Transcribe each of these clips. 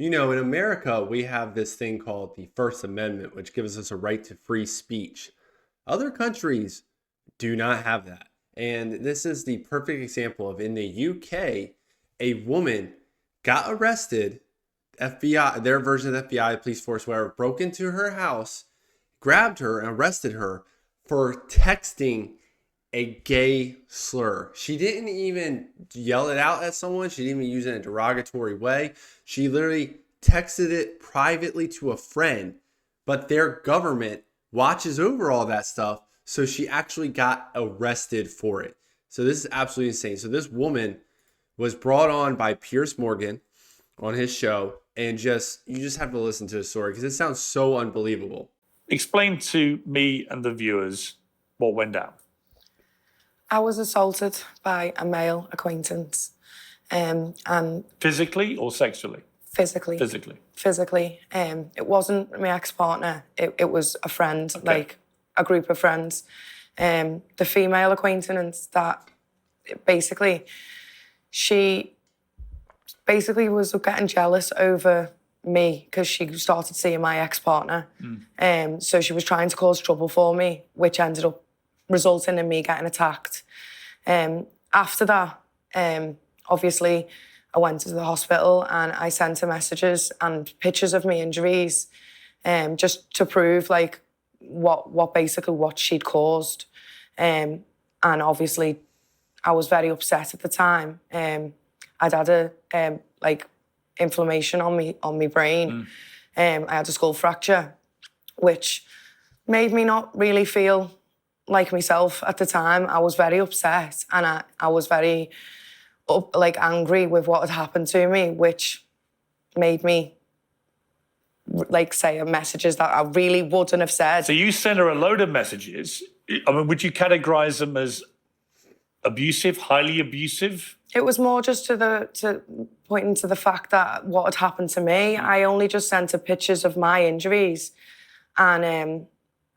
You know, in America, we have this thing called the First Amendment, which gives us a right to free speech. Other countries do not have that. And this is the perfect example of in the UK, a woman got arrested. FBI, their version of the FBI, police force, whatever, broke into her house, grabbed her, and arrested her for texting a gay slur. She didn't even yell it out at someone. She didn't even use it in a derogatory way. She literally texted it privately to a friend, but their government watches over all that stuff. So she actually got arrested for it. So this is absolutely insane. So this woman was brought on by Piers Morgan on his show, and you just have to listen to the story because it sounds so unbelievable. Explain to me and the viewers what went down. I was assaulted by a male acquaintance, and physically or sexually? Physically. Physically. Physically. It wasn't my ex-partner. It was a friend, okay. like a group of friends. The female acquaintance that she was getting jealous over me because she started seeing my ex-partner. So she was trying to cause trouble for me, which ended up resulting in me getting attacked. After that, obviously, I went to the hospital and I sent her messages and pictures of my injuries, just to prove like what she'd caused. And obviously, I was very upset at the time. I'd had a inflammation on my brain. I had a skull fracture, which made me not really feel like myself at the time. I was very upset and I was very angry with what had happened to me, which made me say messages that I really wouldn't have said. So you sent her a load of messages. I mean, would you categorize them as abusive, highly abusive? It was more just to pointing to the fact that what had happened to me. I only just sent her pictures of my injuries and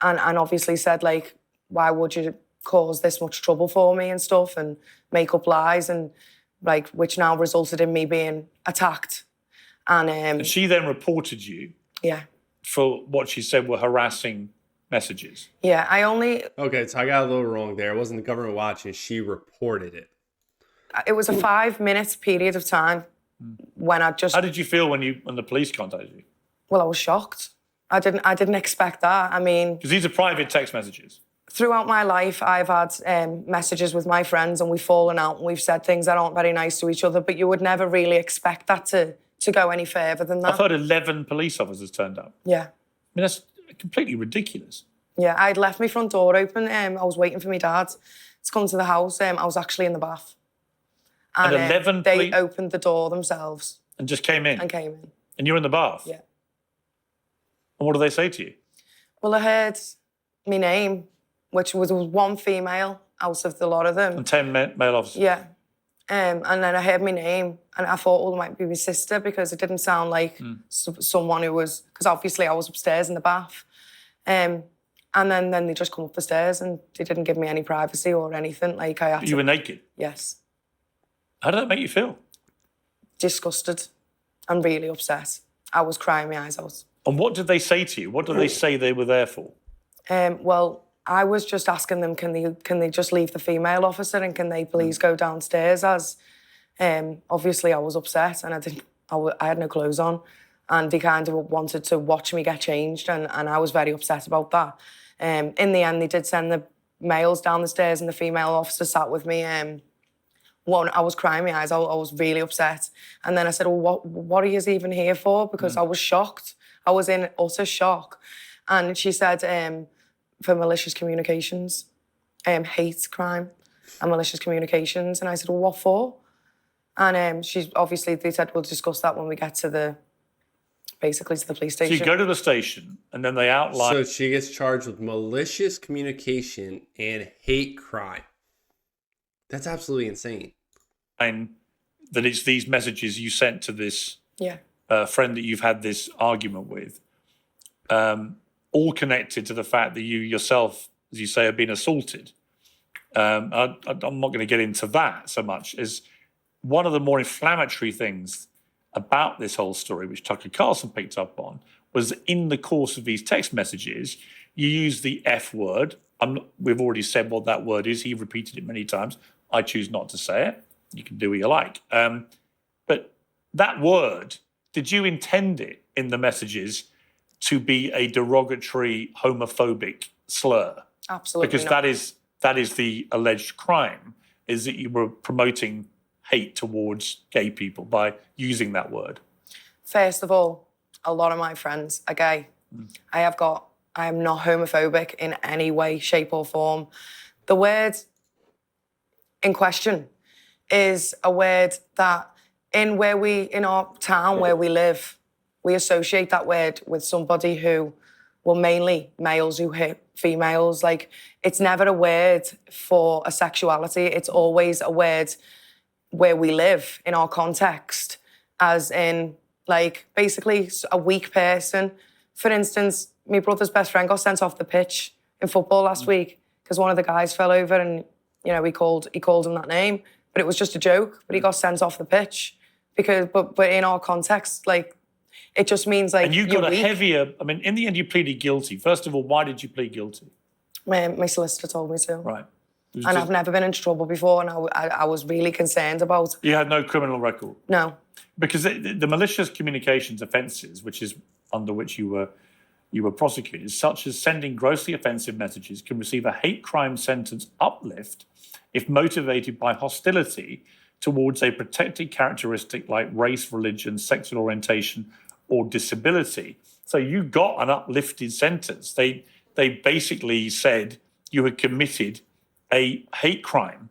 obviously said, like, why would you cause this much trouble for me and stuff and make up lies and, which now resulted in me being attacked. And she then reported you yeah. for what she said were harassing messages. Yeah, Okay, so I got a little wrong there. It wasn't the government watching. She reported it. It was a 5-minute period of time when I just... How did you feel when the police contacted you? Well, I was shocked. I didn't expect that. I mean... Because these are private text messages. Throughout my life, I've had messages with my friends and we've fallen out and we've said things that aren't very nice to each other, but you would never really expect that to go any further than that. I've heard 11 police officers turned up. Yeah. I mean, that's completely ridiculous. Yeah, I'd left my front door open. I was waiting for my dad to come to the house. I was actually in the bath. And 11 they opened the door themselves. And just came in? And came in. And you were in the bath? Yeah. And what did they say to you? Well, I heard my name, which was one female out of the lot of them. And 10 male officers? Yeah. And then I heard my name and I thought, well, it might be my sister because it didn't sound like someone who was... Because obviously I was upstairs in the bath. And then they just come up the stairs and they didn't give me any privacy or anything. You were naked? Yes. How did that make you feel? Disgusted and really upset. I was crying my eyes out. And what did they say to you? What did they say they were there for? Well, I was just asking them, can they just leave the female officer and can they please go downstairs? As obviously I was upset and I had no clothes on, and they kind of wanted to watch me get changed, and I was very upset about that. In the end, they did send the males down the stairs and the female officer sat with me. I was crying my eyes out. I was really upset. And then I said, well, what are you even here for? Because I was shocked. I was in utter shock. And she said, for malicious communications, hate crime and malicious communications. And I said, well, what for? And they said, we'll discuss that when we get to the police station. So you go to the station and then they outline... So she gets charged with malicious communication and hate crime. That's absolutely insane. And that it's these messages you sent to this friend that you've had this argument with, all connected to the fact that you yourself, as you say, have been assaulted. I'm not going to get into that so much as one of the more inflammatory things about this whole story, which Tucker Carlson picked up on, was in the course of these text messages, you use the F word. We've already said what that word is. He repeated it many times. I choose not to say it. You can do what you like. But that word, did you intend it in the messages to be a derogatory, homophobic slur? Absolutely because not. that is the alleged crime, is that you were promoting hate towards gay people by using that word. First of all, a lot of my friends are gay. I am not homophobic in any way, shape or form. The word in question is a word that in our town where we live, we associate that word with somebody who, well, mainly males who hit females. Like, it's never a word for a sexuality. It's always a word where we live in our context, as in, like, basically a weak person. For instance, my brother's best friend got sent off the pitch in football last week because one of the guys fell over and, you know, he called him that name, but it was just a joke. But he got sent off the pitch because, but in our context, like, it just means, like, and you got a heavier. I mean, in the end, you pleaded guilty. First of all, why did you plead guilty? My solicitor told me to. Right. And I've never been in trouble before, and I was really concerned about. You had no criminal record. No. Because the malicious communications offences, which is under which you were prosecuted, such as sending grossly offensive messages, can receive a hate crime sentence uplift if motivated by hostility towards a protected characteristic like race, religion, sexual orientation, or disability. So you got an uplifted sentence. They basically said you had committed a hate crime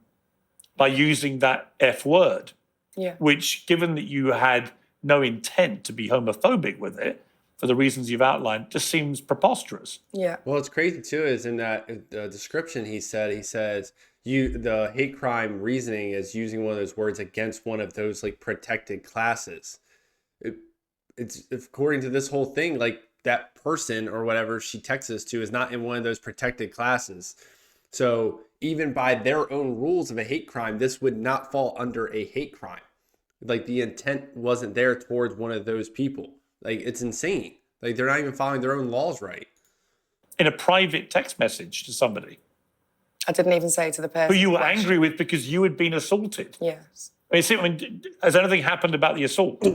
by using that F word. Yeah. Which, given that you had no intent to be homophobic with it, for the reasons you've outlined, just seems preposterous. Yeah. Well, it's crazy too is in that description he says the hate crime reasoning is using one of those words against one of those like protected classes. It's according to this whole thing, like that person or whatever she texts us to is not in one of those protected classes. So even by their own rules of a hate crime, this would not fall under a hate crime. Like the intent wasn't there towards one of those people. Like, it's insane. Like, they're not even following their own laws right. In a private text message to somebody. I didn't even say it to the person. Who you were angry with because you had been assaulted. Yes. I mean, has anything happened about the assault?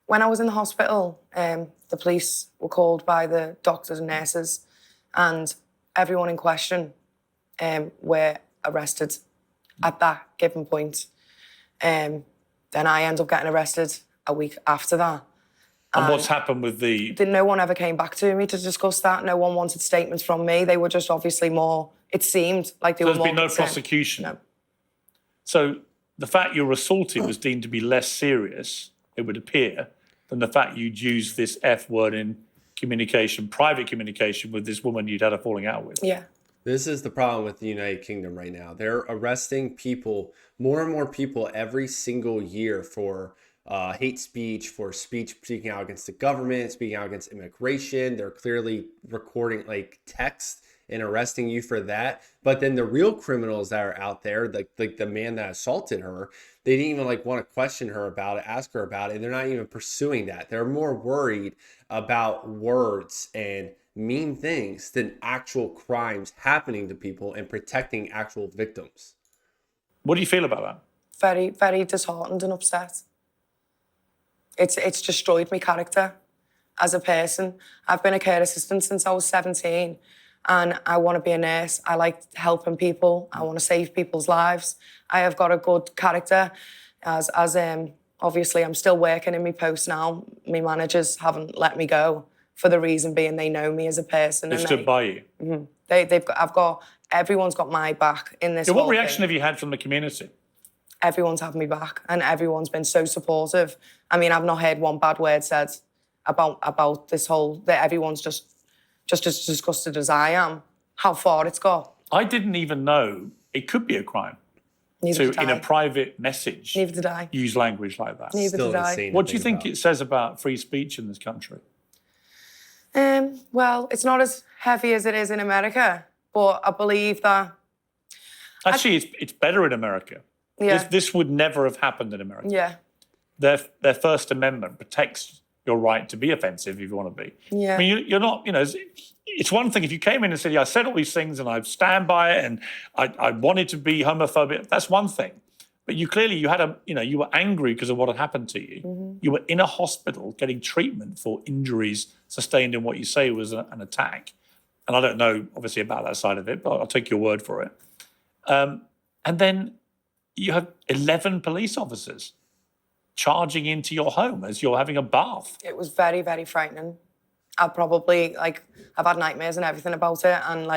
When I was in the hospital, the police were called by the doctors and nurses, and everyone in question were arrested at that given point. Then I ended up getting arrested a week after that. And what's happened with no one ever came back to me to discuss that. No one wanted statements from me. They were just obviously more, it seemed like they were more there's been no concerned. prosecution? No. So the fact you were assaulted was deemed to be less serious, it would appear, than the fact you'd used this F word in communication, private communication with this woman you'd had a falling out with. Yeah. This is the problem with the United Kingdom right now. They're arresting people, more and more people every single year for hate speech, for speech speaking out against the government, speaking out against immigration. They're clearly recording like text and arresting you for that. But then the real criminals that are out there, like the man that assaulted her, they didn't even like want to question her about it, ask her about it. And they're not even pursuing that. They're more worried about words and mean things than actual crimes happening to people and protecting actual victims. What do you feel about that? Very, very disheartened and upset. It's destroyed my character as a person. I've been a care assistant since I was 17, and I want to be a nurse. I like helping people. I want to save people's lives. I have got a good character. As obviously, I'm still working in my post now. My managers haven't let me go for the reason being they know me as a person. They stood by you. Mm-hmm. Everyone's got my back in this. What reaction have you had from the community? Everyone's had me back, and everyone's been so supportive. I mean, I've not heard one bad word said about this whole, that everyone's just as disgusted as I am, how far it's got. I didn't even know it could be a crime. Neither did I. In a private message, neither did I. Use language like that. Neither did I. What do you think it says about free speech in this country? Well, it's not as heavy as it is in America, but I believe that... Actually, it's better in America. Yeah. This would never have happened in America. Yeah. their First Amendment protects your right to be offensive if you want to be. Yeah. I mean, you're not, it's one thing if you came in and said, yeah, I said all these things and I stand by it and I wanted to be homophobic. That's one thing. But you had you were angry because of what had happened to you. Mm-hmm. You were in a hospital getting treatment for injuries sustained in what you say was an attack. And I don't know, obviously, about that side of it, but I'll take your word for it. And then you have 11 police officers charging into your home as you're having a bath. It was very, very frightening. I've had nightmares and everything about it, and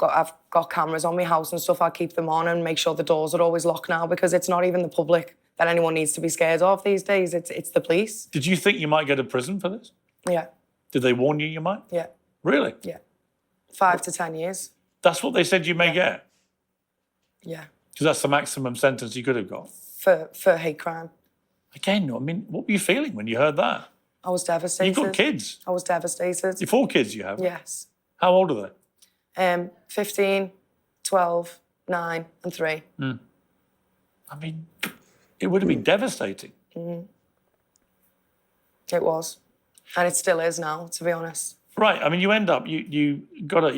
I've got cameras on my house and stuff. I keep them on and make sure the doors are always locked now, because it's not even the public that anyone needs to be scared of these days. It's the police. Did you think you might go to prison for this? Yeah. Did they warn you might? Yeah. Really? Yeah. 5 to 10 years. That's what they said you may get? Yeah. Because that's the maximum sentence you could have got. For hate crime. Again, I mean, what were you feeling when you heard that? I was devastated. You've got kids. I was devastated. Your 4 kids you have? Yes. How old are they? 15, 12, 9 and 3. I mean, it would have been devastating. Mm-hmm. It was. And it still is now, to be honest. Right. I mean, you end up, you're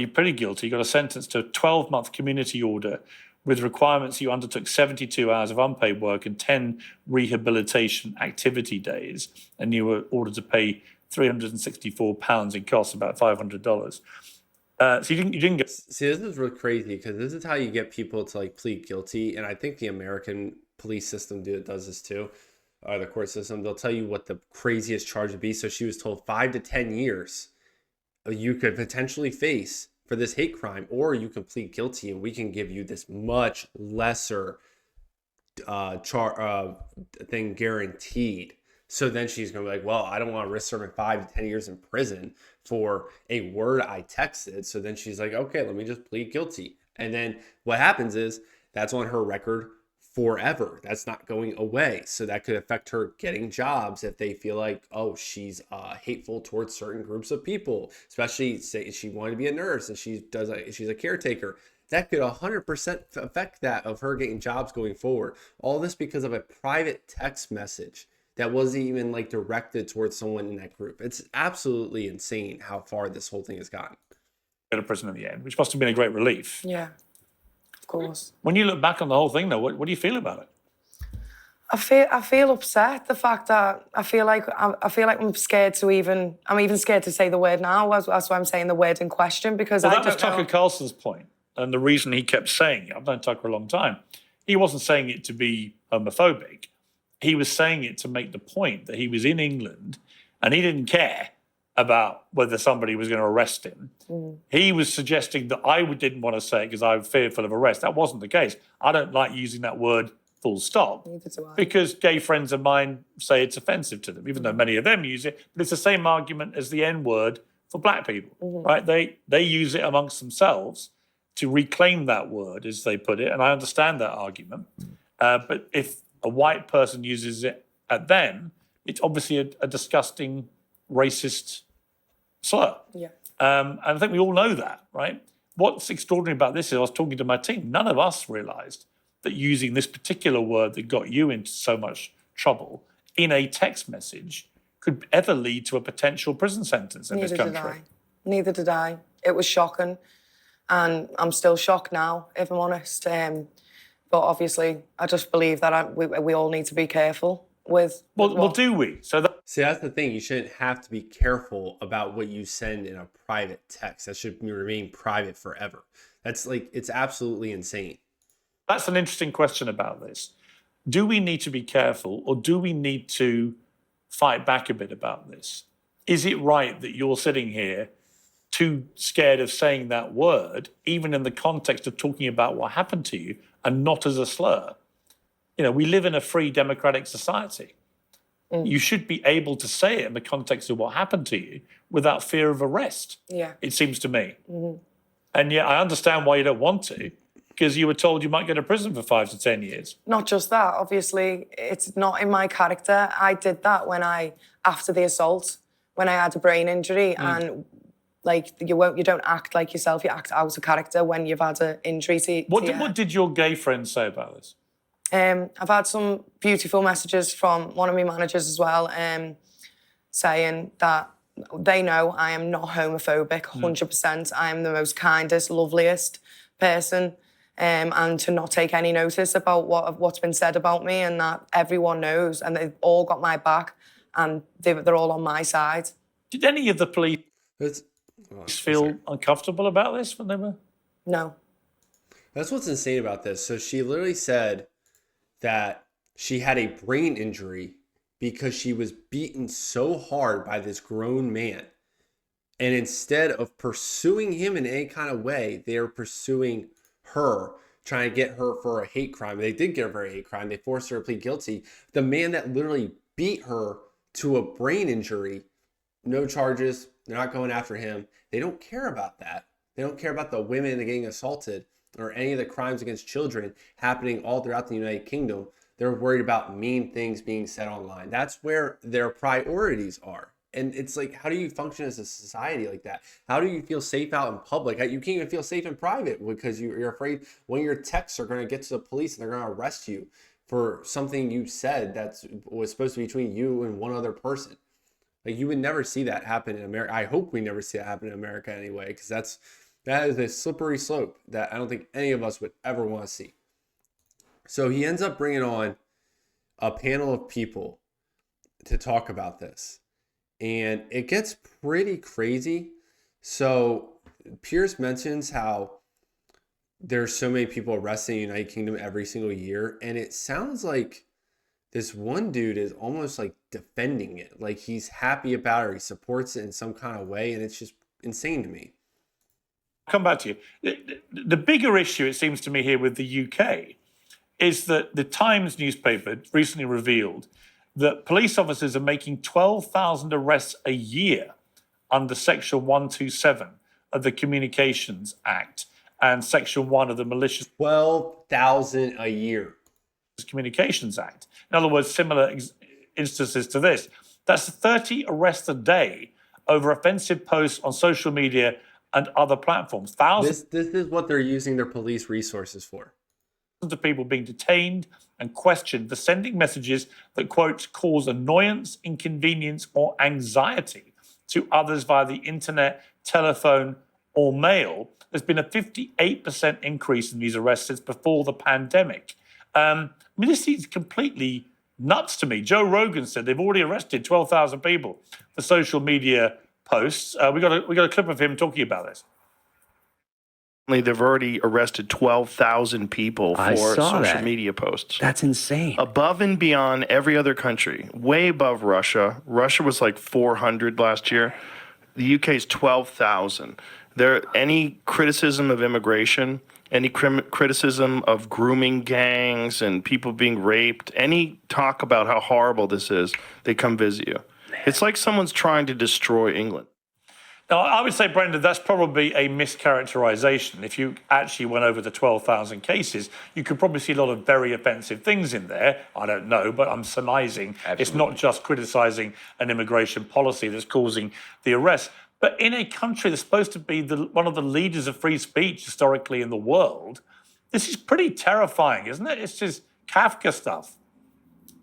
pretty guilty. You got a sentence to a 12-month community order with requirements you undertook 72 hours of unpaid work and 10 rehabilitation activity days, and you were ordered to pay £364 in costs, about $500. So you didn't get. See, this is really crazy, because this is how you get people to plead guilty, and I think the American police system does this too, or the court system. They'll tell you what the craziest charge would be. So she was told 5 to 10 years you could potentially face for this hate crime, or you can plead guilty and we can give you this much lesser thing guaranteed. So then she's going to be like, well, I don't want to risk serving 5 to 10 years in prison for a word I texted. So then she's like, okay, let me just plead guilty. And then what happens is that's on her record forever. That's not going away. So that could affect her getting jobs if they feel like, oh, she's hateful towards certain groups of people, especially say she wanted to be a nurse and she's a caretaker. That could 100% affect that of her getting jobs going forward. All this because of a private text message that wasn't even directed towards someone in that group. It's absolutely insane how far this whole thing has gotten. Go to prison in the end, which must have been a great relief. Yeah. Of course. When you look back on the whole thing, though, what do you feel about it? I feel upset. The fact that I feel like I'm scared to I'm even scared to say the word now. That's why I'm saying the word in question, because that was Tucker Carlson's point, and the reason he kept saying it. I've known Tucker a long time. He wasn't saying it to be homophobic. He was saying it to make the point that he was in England and he didn't care about whether somebody was going to arrest him. He was suggesting that I didn't want to say it because I was fearful of arrest. That wasn't the case. I don't like using that word full stop. Neither do I. Because gay friends of mine say it's offensive to them, even though many of them use it. But it's the same argument as the N word for black people, right? They use it amongst themselves to reclaim that word, as they put it. And I understand that argument. But if a white person uses it at them, it's obviously a disgusting, racist slur. Yeah. And I think we all know that, right? What's extraordinary about this is I was talking to my team. None of us realised that using this particular word that got you into so much trouble in a text message could ever lead to a potential prison sentence in this country. Neither did I. It was shocking. And I'm still shocked now, if I'm honest. But obviously, I just believe that we all need to be careful with. Well, do we? See, that's the thing. You shouldn't have to be careful about what you send in a private text. That should remain private forever. That's it's absolutely insane. That's an interesting question about this. Do we need to be careful, or do we need to fight back a bit about this? Is it right that you're sitting here too scared of saying that word, even in the context of talking about what happened to you, and not as a slur? We live in a free democratic society. You should be able to say it in the context of what happened to you without fear of arrest, it seems to me. And yet I understand why you don't want to, because you were told you might go to prison for 5 to 10 years. Not just that, obviously, it's not in my character. I did that after the assault, when I had a brain injury, and you don't act like yourself, you act out of character when you've had an injury to What did your gay friends say about this? I've had some beautiful messages from one of my managers as well, saying that they know I am not homophobic, 100%. I am the most kindest, loveliest person, and to not take any notice about what's been said about me, and that everyone knows, and they've all got my back, and they're all on my side. Did any of the police feel uncomfortable about this when they were? No. That's what's insane about this. So she literally said that she had a brain injury because she was beaten so hard by this grown man. And instead of pursuing him in any kind of way, they are pursuing her, trying to get her for a hate crime. They did get her for a hate crime. They forced her to plead guilty. The man that literally beat her to a brain injury, no charges. They're not going after him. They don't care about that. They don't care about the women getting assaulted or any of the crimes against children happening all throughout the United Kingdom. They're worried about mean things being said online. That's where their priorities are. And it's like, how do you function as a society like that? How do you feel safe out in public? You can't even feel safe in private because you're afraid one of your texts are going to get to the police and they're going to arrest you for something you said that was supposed to be between you and one other person. Like, you would never see that happen in America. I hope we never see that happen in America anyway, because that is a slippery slope that I don't think any of us would ever want to see. So he ends up bringing on a panel of people to talk about this. And it gets pretty crazy. So Piers mentions how there's so many people arrested in the United Kingdom every single year. And it sounds like this one dude is almost like defending it. Like he's happy about it, or he supports it in some kind of way. And it's just insane to me. Come back to you. The bigger issue, it seems to me, here with the UK is that the Times newspaper recently revealed that police officers are making 12,000 arrests a year under Section 127 of the Communications Act and Section 1 of the Malicious 12,000 a year. Communications Act. In other words, similar instances to this. That's 30 arrests a day over offensive posts on social media and other platforms. Thousands. This is what they're using their police resources for. Of people being detained and questioned for sending messages that, quote, cause annoyance, inconvenience, or anxiety to others via the internet, telephone, or mail. There's been a 58% increase in these arrests since before the pandemic. I mean, this seems completely nuts to me. Joe Rogan said they've already arrested 12,000 people for social media posts. We got a clip of him talking about this. They've already arrested 12,000 people for social media posts. That's insane. Above and beyond every other country, way above Russia. Russia was like 400 last year. The UK is 12,000. Any criticism of immigration, any criticism of grooming gangs and people being raped, any talk about how horrible this is, they come visit you. It's like someone's trying to destroy England. Now, I would say, Brendan, that's probably a mischaracterization. If you actually went over the 12,000 cases, you could probably see a lot of very offensive things in there. I don't know, but I'm surmising It's not just criticizing an immigration policy that's causing the arrest. But in a country that's supposed to be one of the leaders of free speech historically in the world, this is pretty terrifying, isn't it? It's just Kafka stuff.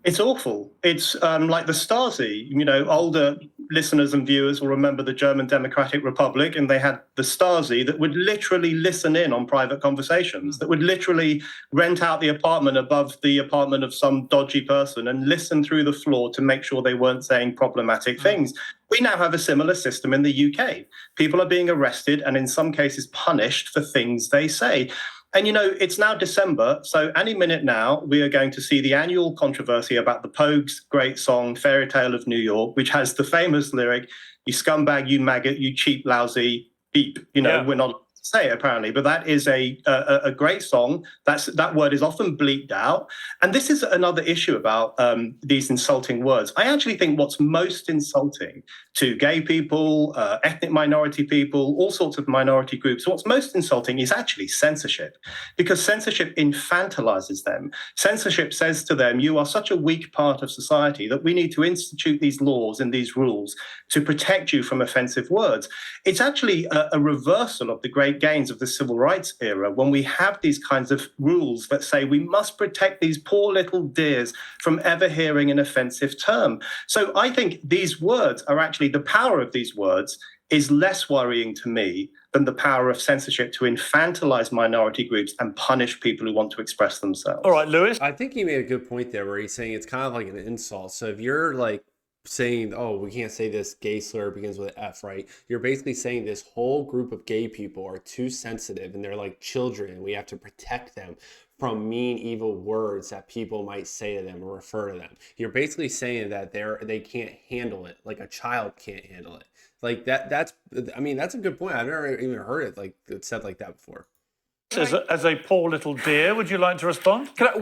It's awful. It's like the Stasi. You know, older listeners and viewers will remember the German Democratic Republic, and they had the Stasi that would literally listen in on private conversations, that would literally rent out the apartment above the apartment of some dodgy person and listen through the floor to make sure they weren't saying problematic things. We now have a similar system in the UK. People are being arrested and in some cases punished for things they say. And, you know, it's now December, so any minute now, we are going to see the annual controversy about the Pogues' great song, Fairy Tale of New York, which has the famous lyric, "You scumbag, you maggot, you cheap, lousy, beep." You know, We're not say it, apparently, but that is a great song. That word is often bleeped out. And this is another issue about these insulting words. I actually think what's most insulting to gay people, ethnic minority people, all sorts of minority groups, what's most insulting is actually censorship, because censorship infantilizes them. Censorship says to them, you are such a weak part of society that we need to institute these laws and these rules to protect you from offensive words. It's actually a reversal of the great great gains of the civil rights era when we have these kinds of rules that say we must protect these poor little dears from ever hearing an offensive term. So I think these words are actually, the power of these words is less worrying to me than the power of censorship to infantilize minority groups and punish people who want to express themselves. All right, Lewis. I think he made a good point there where he's saying it's kind of like an insult. So if you're like saying, oh, we can't say this gay slur begins with an F, right? You're basically saying this whole group of gay people are too sensitive and they're like children and we have to protect them from mean, evil words that people might say to them or refer to them. You're basically saying that they can't handle it, like a child can't handle it. Like that's a good point. I've never even heard it like said like that before. As a poor little dear, would you like to respond? I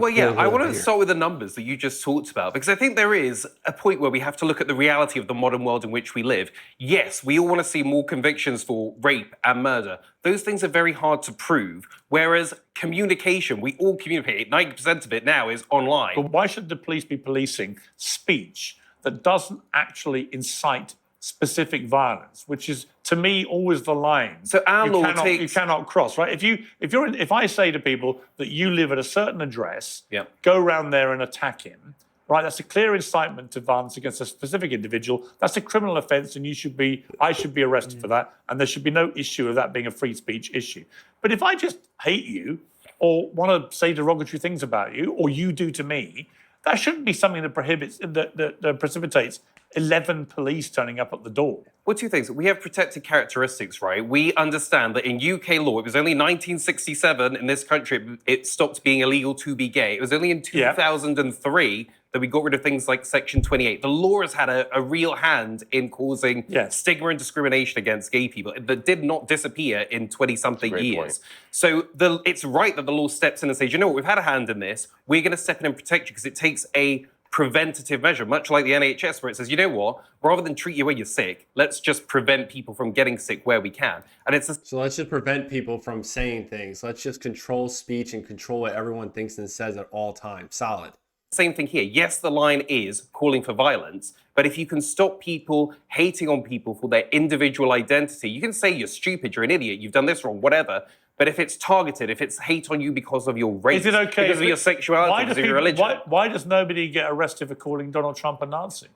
want to start with the numbers that you just talked about, because I think there is a point where we have to look at the reality of the modern world in which we live. Yes, we all want to see more convictions for rape and murder. Those things are very hard to prove, whereas communication, we all communicate. 90% of it now is online. But why should the police be policing speech that doesn't actually incite specific violence, which is, to me, always the line. So our law you cannot cross, right? If I say to people that you live at a certain address, go around there and attack him, right? That's a clear incitement to violence against a specific individual. That's a criminal offence, and I should be arrested for that, and there should be no issue of that being a free speech issue. But if I just hate you or want to say derogatory things about you, or you do to me, that shouldn't be something that precipitates 11 police turning up at the door. Well, two things. We have protected characteristics, right? We understand that in UK law, it was only 1967 in this country, it stopped being illegal to be gay. It was only in 2003 that we got rid of things like Section 28. The law has had a real hand in causing stigma and discrimination against gay people that did not disappear in 20-something years. Point. So it's right that the law steps in and says, you know what, we've had a hand in this. We're going to step in and protect you because it takes a preventative measure, much like the NHS, where it says, you know what, rather than treat you when you're sick, let's just prevent people from getting sick where we can. And so let's just prevent people from saying things. Let's just control speech and control what everyone thinks and says at all times. Solid. Same thing here. Yes, the line is calling for violence, but if you can stop people hating on people for their individual identity, you can say you're stupid, you're an idiot, you've done this wrong, whatever. But if it's targeted, if it's hate on you because of your race, is it okay because of your sexuality, because of your religion. Why does nobody get arrested for calling Donald Trump a Nazi?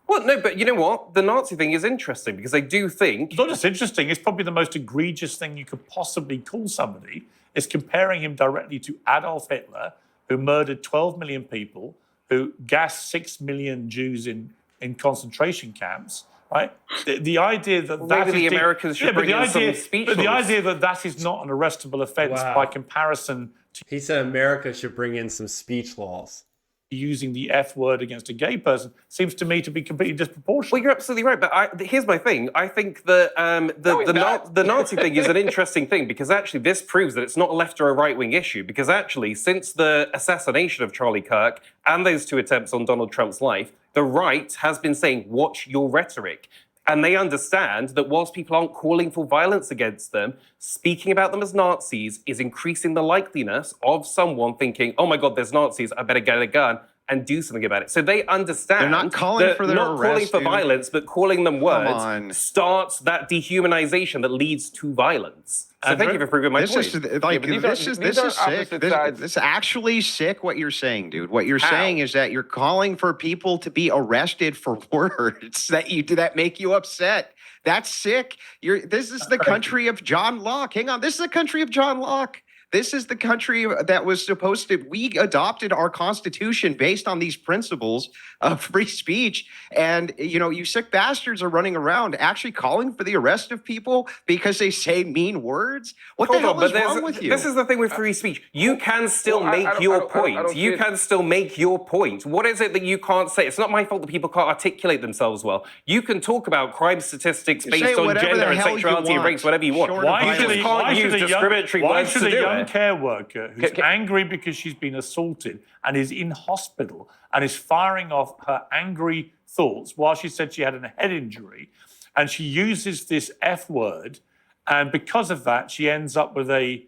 Well, no, but you know what? The Nazi thing is interesting because I do think... It's not just interesting, it's probably the most egregious thing you could possibly call somebody, is comparing him directly to Adolf Hitler, who murdered 12 million people, who gassed 6 million Jews in concentration camps, right? The idea that maybe the Americans should bring in some speech laws. But the idea that is not an arrestable offence by comparison to... He said America should bring in some speech laws. Using the F word against a gay person seems to me to be completely disproportionate. Well, you're absolutely right, but here's my thing. I think that the Nazi thing is an interesting thing because actually this proves that it's not a left or a right-wing issue because actually since the assassination of Charlie Kirk and those two attempts on Donald Trump's life, the right has been saying, watch your rhetoric. And they understand that whilst people aren't calling for violence against them, speaking about them as Nazis is increasing the likeliness of someone thinking, oh my God, there's Nazis, I better get a gun and do something about it. So they understand they're not calling for their not arrest, calling for violence, but calling them words starts that dehumanization that leads to violence. So thank you for proving my point. This is sick. This is actually sick what you're saying, dude. What you're saying is that you're calling for people to be arrested for words that make you upset. That's sick. This is the country of John Locke. Hang on. This is the country of John Locke. This is the country that was supposed to, we adopted our constitution based on these principles of free speech. And, you know, you sick bastards are running around actually calling for the arrest of people because they say mean words. What the hell is wrong with you? This is the thing with free speech. You can still make your point. You can still make your point. What is it that you can't say? It's not my fault that people can't articulate themselves well. You can talk about crime statistics based on gender and sexuality and race, whatever you want. Why you just can't use discriminatory words to do it. Care worker who's angry because she's been assaulted and is in hospital and is firing off her angry thoughts while she said she had a head injury, and she uses this F word, and because of that she ends up with a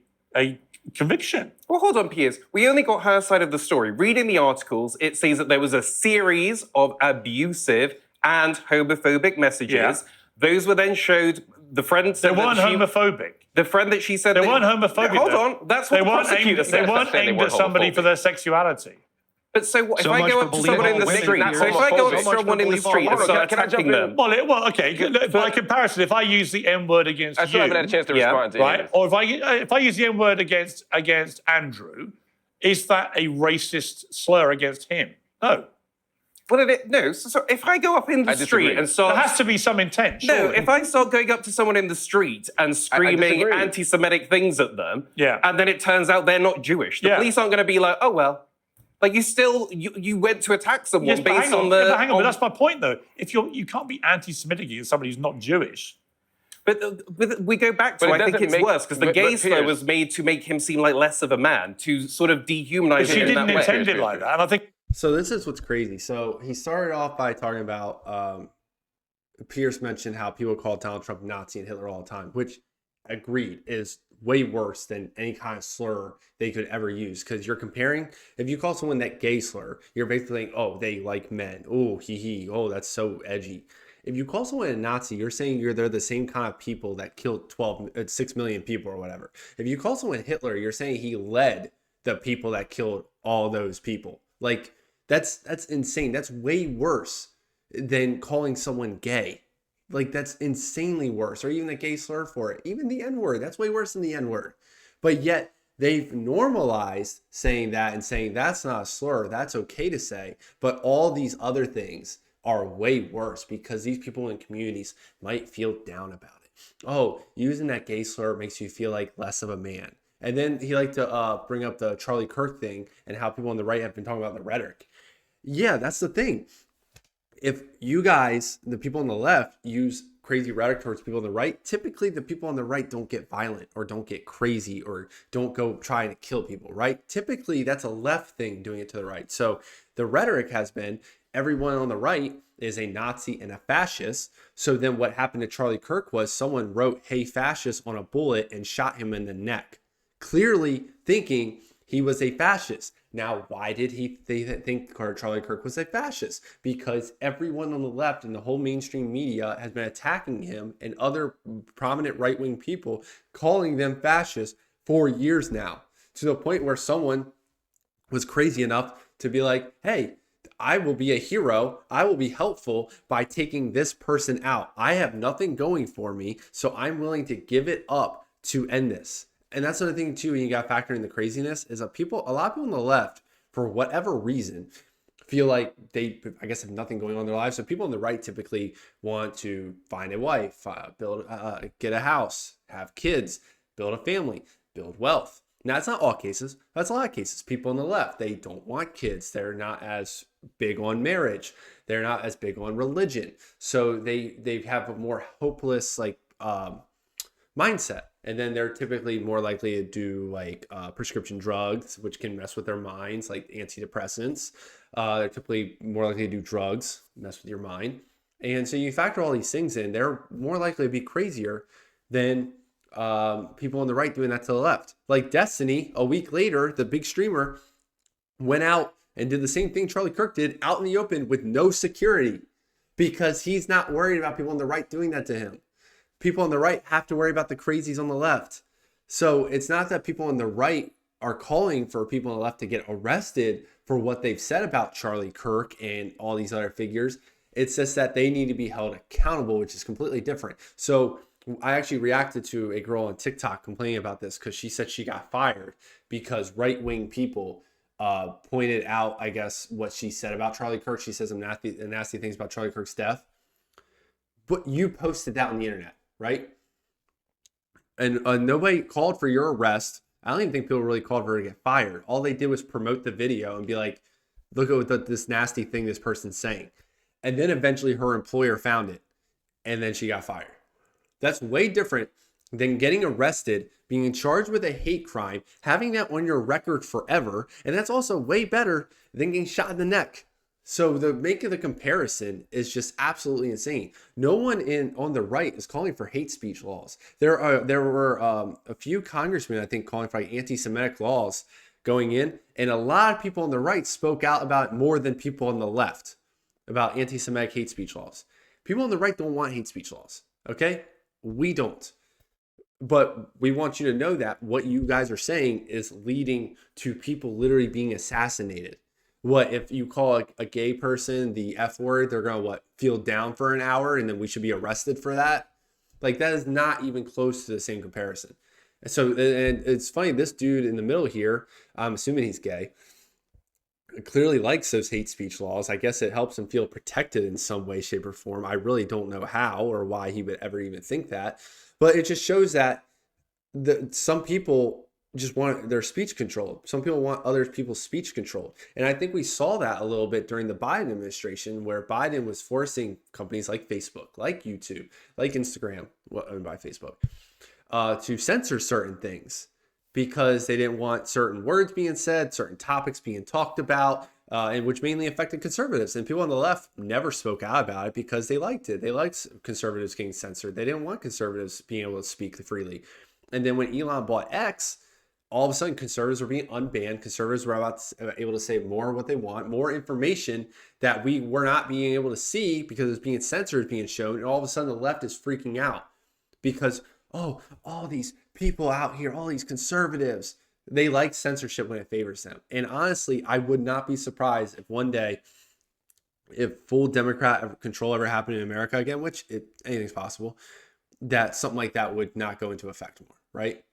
conviction. Well, hold on, Piers. We only got her side of the story. Reading the articles, it says that there was a series of abusive and homophobic messages. Those were then showed the friend said they weren't homophobic. The friend that she said they weren't homophobic. Hold on, that's what the prosecutor said. They weren't aimed at somebody for their sexuality. But so what, if I go up to someone in the street, so if I go up to someone in the street and start attacking them... Well, okay, by comparison, if I use the N-word against you... I still haven't had a chance to respond to right? Or if I use the N-word against Andrew, is that a racist slur against him? No. Well, no. So if I go up in the street and start... There has to be some intent. No, if I start going up to someone in the street and screaming anti-Semitic things at them, and then it turns out they're not Jewish, the police aren't going to be like, oh, well... Like you went to attack someone based on the... hang on, but that's my point, though. If you can't be anti-Semitic against somebody who's not Jewish. But we go back to, I think it's worse, because the gay slur was made to make him seem like less of a man, to sort of dehumanize him in that way. She didn't intend it like that, and I think... So this is what's crazy. So he started off by talking about... Piers mentioned how people call Donald Trump Nazi and Hitler all the time, which, agreed, is way worse than any kind of slur they could ever use, because you're comparing, if you call someone that gay slur, you're basically saying, oh, they like men, oh, oh, that's so edgy. If you call someone a Nazi, you're saying they're the same kind of people that killed 6 million people or whatever. If you call someone Hitler, you're saying he led the people that killed all those people. Like, that's insane. That's way worse than calling someone gay. Like, that's insanely worse. Or even a gay slur for it. Even the N-word. That's way worse than the N-word. But yet, they've normalized saying that and saying that's not a slur. That's okay to say. But all these other things are way worse because these people in communities might feel down about it. Oh, using that gay slur makes you feel like less of a man. And then he liked to bring up the Charlie Kirk thing and how people on the right have been talking about the rhetoric. Yeah, that's the thing. If you guys, the people on the left, use crazy rhetoric towards people on the right, typically the people on the right don't get violent or don't get crazy or don't go trying to kill people, right? Typically, that's a left thing doing it to the right. So the rhetoric has been everyone on the right is a Nazi and a fascist. So then what happened to Charlie Kirk was someone wrote, "Hey, fascist" on a bullet and shot him in the neck, clearly thinking he was a fascist. Now, why did they think Charlie Kirk was a fascist? Because everyone on the left and the whole mainstream media has been attacking him and other prominent right-wing people, calling them fascists for years now, to the point where someone was crazy enough to be like, hey, I will be a hero. I will be helpful by taking this person out. I have nothing going for me, so I'm willing to give it up to end this. And that's another thing too, when you got to factor in the craziness, is that a lot of people on the left, for whatever reason, feel like they, I guess, have nothing going on in their lives. So people on the right typically want to find a wife, get a house, have kids, build a family, build wealth. Now, that's not all cases. That's a lot of cases. People on the left, they don't want kids. They're not as big on marriage. They're not as big on religion. So they have a more hopeless mindset. And then they're typically more likely to do prescription drugs, which can mess with their minds, like antidepressants. They're typically more likely to do drugs, mess with your mind. And so you factor all these things in, they're more likely to be crazier than people on the right doing that to the left. Like Destiny, a week later, the big streamer went out and did the same thing Charlie Kirk did out in the open with no security, because he's not worried about people on the right doing that to him. People on the right have to worry about the crazies on the left. So it's not that people on the right are calling for people on the left to get arrested for what they've said about Charlie Kirk and all these other figures. It's just that they need to be held accountable, which is completely different. So I actually reacted to a girl on TikTok complaining about this because she said she got fired because right-wing people pointed out, I guess, what she said about Charlie Kirk. She says some nasty things about Charlie Kirk's death. But you posted that on the internet, right? And nobody called for your arrest. I don't even think people really called for her to get fired. All they did was promote the video and be like, look at this nasty thing this person's saying. And then eventually her employer found it, and then she got fired. That's way different than getting arrested, being charged with a hate crime, having that on your record forever. And that's also way better than getting shot in the neck. So the making the comparison is just absolutely insane. No one on the right is calling for hate speech laws. There were a few congressmen, I think, calling for anti-Semitic laws going in, and a lot of people on the right spoke out about it more than people on the left about anti-Semitic hate speech laws. People on the right don't want hate speech laws. Okay, We don't. But we want you to know that what you guys are saying is leading to people literally being assassinated. What if you call a gay person the F word, they're going to feel down for an hour and then we should be arrested for that? Like, that is not even close to the same comparison. So, and it's funny, this dude in the middle here, I'm assuming he's gay, clearly likes those hate speech laws. I guess it helps him feel protected in some way, shape, or form. I really don't know how or why he would ever even think that. But it just shows that some people just want their speech controlled. Some people want other people's speech controlled. And I think we saw that a little bit during the Biden administration, where Biden was forcing companies like Facebook, like YouTube, like Instagram, owned by Facebook, to censor certain things because they didn't want certain words being said, certain topics being talked about, and which mainly affected conservatives. And people on the left never spoke out about it because they liked it. They liked conservatives getting censored. They didn't want conservatives being able to speak freely. And then when Elon bought X, all of a sudden conservatives were being unbanned. Conservatives were able to say more what they want, more information that we were not being able to see because it's being censored, being shown. And all of a sudden the left is freaking out because, oh, all these people out here, all these conservatives, they like censorship when it favors them. And honestly, I would not be surprised if one day, if full Democrat control ever happened in America again, which anything's possible, that something like that would not go into effect more, right?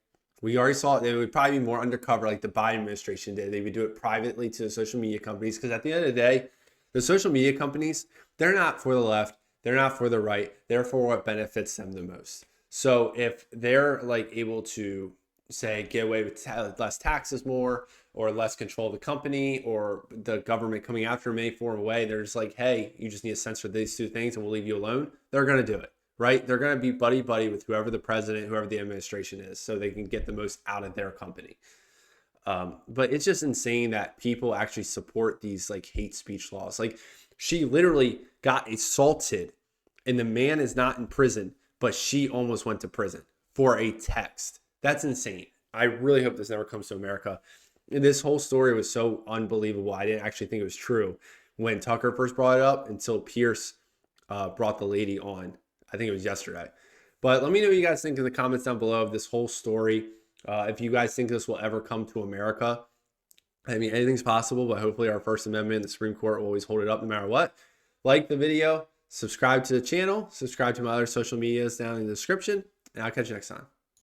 We already saw it. It would probably be more undercover like the Biden administration did. They would do it privately to the social media companies because at the end of the day, the social media companies, they're not for the left. They're not for the right. They're for what benefits them the most. So if they're like able to say get away with less taxes more or less control of the company or the government coming after them in any form of way, they're just like, hey, you just need to censor these two things and we'll leave you alone. They're going to do it. Right? They're going to be buddy-buddy with whoever the president, whoever the administration is, so they can get the most out of their company. But it's just insane that people actually support these like hate speech laws. Like, she literally got assaulted and the man is not in prison, but she almost went to prison for a text. That's insane. I really hope this never comes to America. And this whole story was so unbelievable. I didn't actually think it was true when Tucker first brought it up until Piers brought the lady on. I think it was yesterday. But let me know what you guys think in the comments down below of this whole story. If you guys think this will ever come to America. I mean, anything's possible, but hopefully our First Amendment, the Supreme Court will always hold it up no matter what. Like the video, subscribe to the channel, subscribe to my other social medias down in the description, and I'll catch you next time.